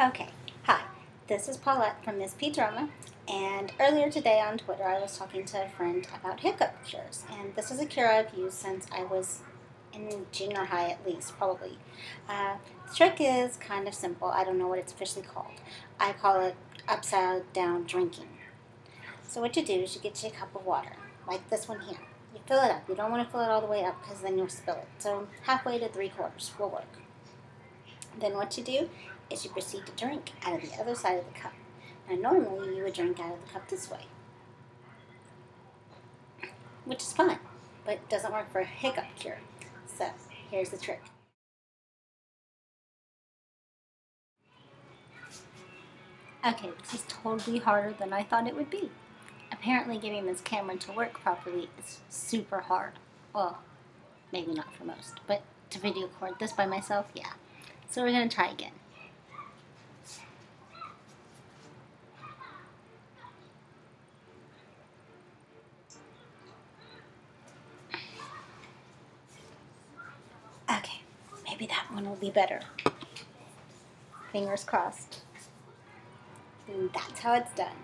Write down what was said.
Okay, hi, this is Paulette from Miss P Drama, and earlier today on Twitter I was talking to a friend about hiccup cures, and this is a cure I've used since I was in junior high at least, probably. The trick is kind of simple. I don't know what it's officially called. I call it upside down drinking. So what you do is you get you a cup of water, like this one here. You fill it up. You don't want to fill it all the way up because then you'll spill it. So halfway to 3/4 will work. Then what you do is you proceed to drink out of the other side of the cup. Now normally you would drink out of the cup this way, which is fine, but it doesn't work for a hiccup cure. So here's the trick. Okay, this is totally harder than I thought it would be. Apparently getting this camera to work properly is super hard. Well, maybe not for most, but to video record this by myself, yeah. So we're going to try again. Okay, maybe that one will be better. Fingers crossed. And that's how it's done.